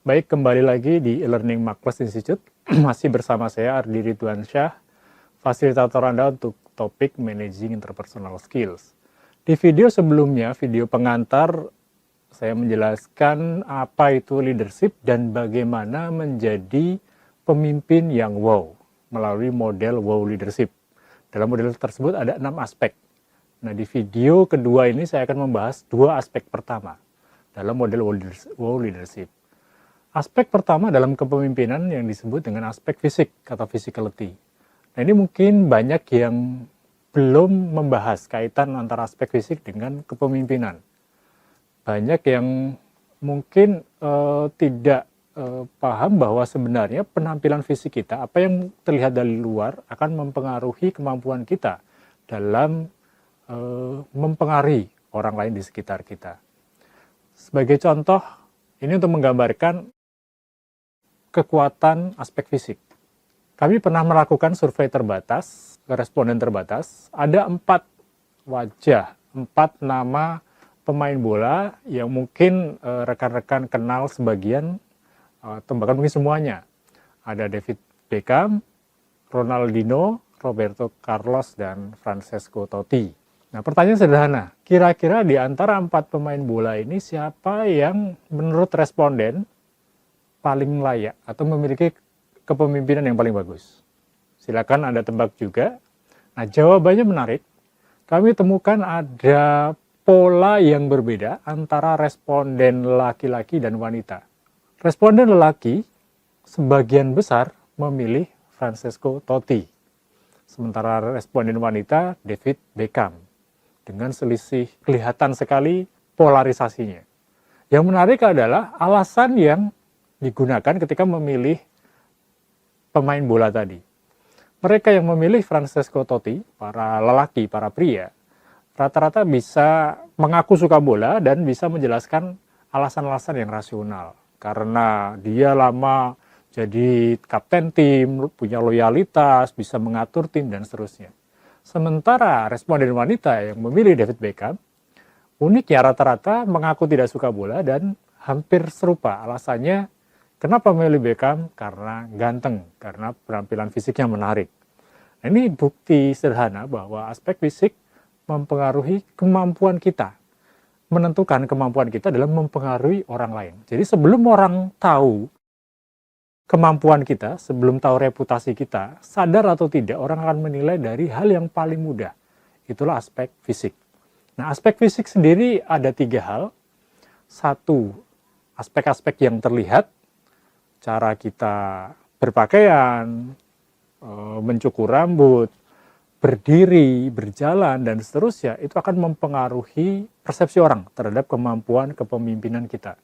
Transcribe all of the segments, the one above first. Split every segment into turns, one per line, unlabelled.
Baik, kembali lagi di e-learning Makles Institute. Masih bersama saya Ardi Ridwansyah, fasilitator Anda untuk topik Managing Interpersonal Skills. Di video sebelumnya, video pengantar, saya menjelaskan apa itu leadership dan bagaimana menjadi pemimpin yang wow melalui model wow leadership. Dalam model tersebut ada 6 aspek. Nah, di video kedua ini saya akan membahas 2 aspek pertama dalam model wow leadership. Aspek pertama dalam kepemimpinan yang disebut dengan aspek fisik atau physicality. Nah, ini mungkin banyak yang belum membahas kaitan antara aspek fisik dengan kepemimpinan. Banyak yang mungkin tidak paham bahwa sebenarnya penampilan fisik kita, apa yang terlihat dari luar akan mempengaruhi kemampuan kita dalam mempengaruhi orang lain di sekitar kita. Sebagai contoh, ini untuk menggambarkan kekuatan aspek fisik. Kami pernah melakukan survei terbatas, responden terbatas. Ada 4 wajah, 4 nama pemain bola yang mungkin rekan-rekan kenal sebagian, atau bahkan mungkin semuanya. Ada David Beckham, Ronaldinho, Roberto Carlos, dan Francesco Totti. Nah, pertanyaan sederhana, kira-kira di antara 4 pemain bola ini siapa yang menurut responden paling layak atau memiliki kepemimpinan yang paling bagus? Silakan Anda tebak juga. Nah, jawabannya menarik. Kami temukan ada pola yang berbeda antara responden laki-laki dan wanita. Responden lelaki sebagian besar memilih Francesco Totti. Sementara responden wanita David Beckham. Dengan selisih kelihatan sekali polarisasinya. Yang menarik adalah alasan yang digunakan ketika memilih pemain bola tadi. Mereka yang memilih Francesco Totti, para lelaki, para pria, rata-rata bisa mengaku suka bola dan bisa menjelaskan alasan-alasan yang rasional. Karena dia lama jadi kapten tim, punya loyalitas, bisa mengatur tim, dan seterusnya. Sementara responden wanita yang memilih David Beckham, uniknya rata-rata mengaku tidak suka bola dan hampir serupa alasannya. Kenapa memilih Beckham? Karena ganteng, karena penampilan fisiknya menarik. Nah, ini bukti sederhana bahwa aspek fisik mempengaruhi kemampuan kita. Menentukan kemampuan kita dalam mempengaruhi orang lain. Jadi sebelum orang tahu kemampuan kita, sebelum tahu reputasi kita, sadar atau tidak, orang akan menilai dari hal yang paling mudah. Itulah aspek fisik. Nah, aspek fisik sendiri ada 3 hal. 1, aspek-aspek yang terlihat, cara kita berpakaian, mencukur rambut, berdiri, berjalan, dan seterusnya, itu akan mempengaruhi persepsi orang terhadap kemampuan kepemimpinan kita.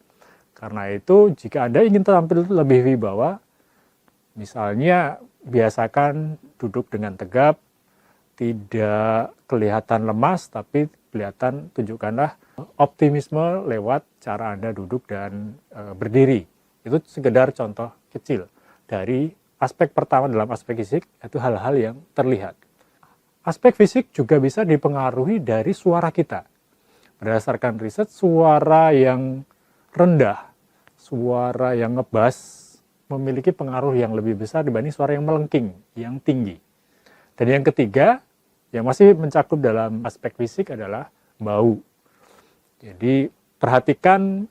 Karena itu, jika Anda ingin tampil lebih wibawa, misalnya biasakan duduk dengan tegap, tidak kelihatan lemas, tapi kelihatan tunjukkanlah optimisme lewat cara Anda duduk dan berdiri. Itu sekedar contoh kecil dari aspek pertama dalam aspek fisik, yaitu hal-hal yang terlihat. Aspek fisik juga bisa dipengaruhi dari suara kita. Berdasarkan riset, suara yang rendah, suara yang ngebas, memiliki pengaruh yang lebih besar dibanding suara yang melengking, yang tinggi. Dan yang ketiga, yang masih mencakup dalam aspek fisik adalah bau. Jadi perhatikan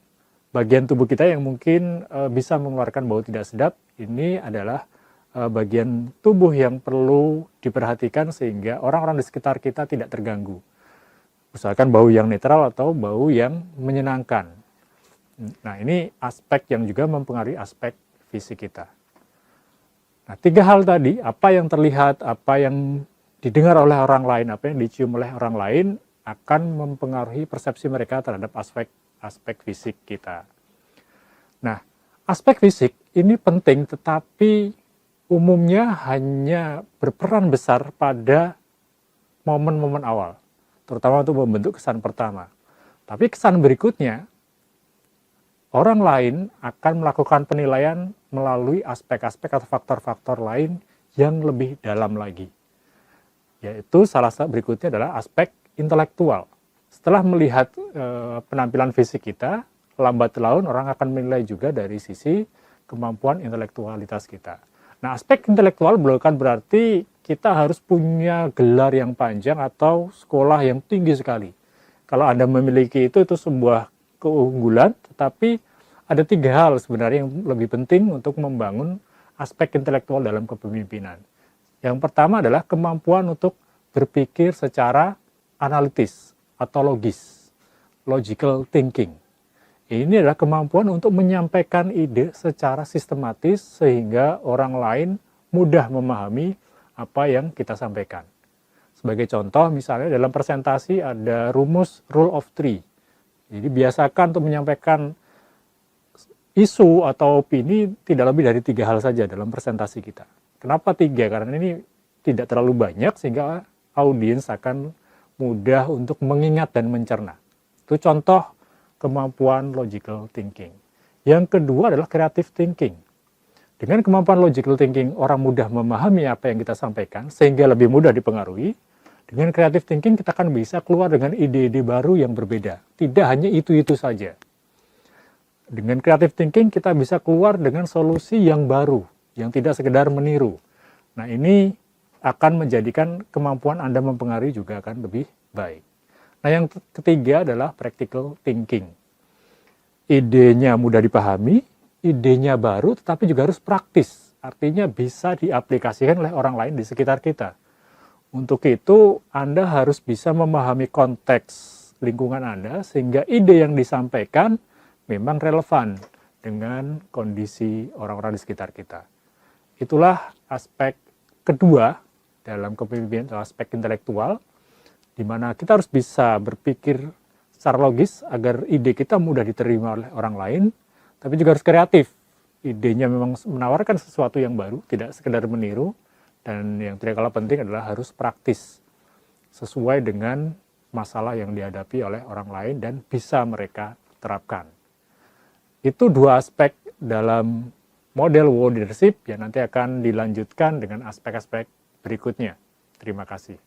bagian tubuh kita yang mungkin bisa mengeluarkan bau tidak sedap. Ini adalah bagian tubuh yang perlu diperhatikan sehingga orang-orang di sekitar kita tidak terganggu. Usahakan bau yang netral atau bau yang menyenangkan. Nah, ini aspek yang juga mempengaruhi aspek fisik kita. Nah, 3 hal tadi, apa yang terlihat, apa yang didengar oleh orang lain, apa yang dicium oleh orang lain, akan mempengaruhi persepsi mereka terhadap aspek fisik kita. Nah, aspek fisik ini penting, tetapi umumnya hanya berperan besar pada momen-momen awal, terutama untuk membentuk kesan pertama. Tapi kesan berikutnya, orang lain akan melakukan penilaian melalui aspek-aspek atau faktor-faktor lain yang lebih dalam lagi. Yaitu salah satu berikutnya adalah aspek intelektual. Setelah melihat penampilan fisik kita, lambat laun orang akan menilai juga dari sisi kemampuan intelektualitas kita. Nah, aspek intelektual bukan berarti kita harus punya gelar yang panjang atau sekolah yang tinggi sekali. Kalau Anda memiliki itu sebuah keunggulan, tetapi ada 3 hal sebenarnya yang lebih penting untuk membangun aspek intelektual dalam kepemimpinan. Yang pertama adalah kemampuan untuk berpikir secara analitis atau logis, logical thinking. Ini adalah kemampuan untuk menyampaikan ide secara sistematis sehingga orang lain mudah memahami apa yang kita sampaikan. Sebagai contoh, misalnya dalam presentasi ada rumus rule of three. Jadi biasakan untuk menyampaikan isu atau opini tidak lebih dari 3 hal saja dalam presentasi kita. Kenapa 3? Karena ini tidak terlalu banyak sehingga audiens akan mudah untuk mengingat dan mencerna. Itu contoh kemampuan logical thinking. Yang kedua adalah creative thinking. Dengan kemampuan logical thinking, orang mudah memahami apa yang kita sampaikan sehingga lebih mudah dipengaruhi. Dengan creative thinking kita akan bisa keluar dengan ide-ide baru yang berbeda. Tidak hanya itu-itu saja. Dengan creative thinking kita bisa keluar dengan solusi yang baru, yang tidak sekedar meniru. Nah, ini akan menjadikan kemampuan Anda mempengaruhi juga akan lebih baik. Nah, yang ketiga adalah practical thinking. Idenya mudah dipahami, idenya baru, tetapi juga harus praktis. Artinya bisa diaplikasikan oleh orang lain di sekitar kita. Untuk itu, Anda harus bisa memahami konteks lingkungan Anda, sehingga ide yang disampaikan memang relevan dengan kondisi orang-orang di sekitar kita. Itulah aspek kedua dalam kepemimpinan, aspek intelektual, di mana kita harus bisa berpikir secara logis agar ide kita mudah diterima oleh orang lain, tapi juga harus kreatif. Idenya memang menawarkan sesuatu yang baru, tidak sekedar meniru, dan yang tidak kalah penting adalah harus praktis, sesuai dengan masalah yang dihadapi oleh orang lain dan bisa mereka terapkan. Itu 2 aspek dalam model world leadership yang nanti akan dilanjutkan dengan aspek-aspek berikutnya. Terima kasih.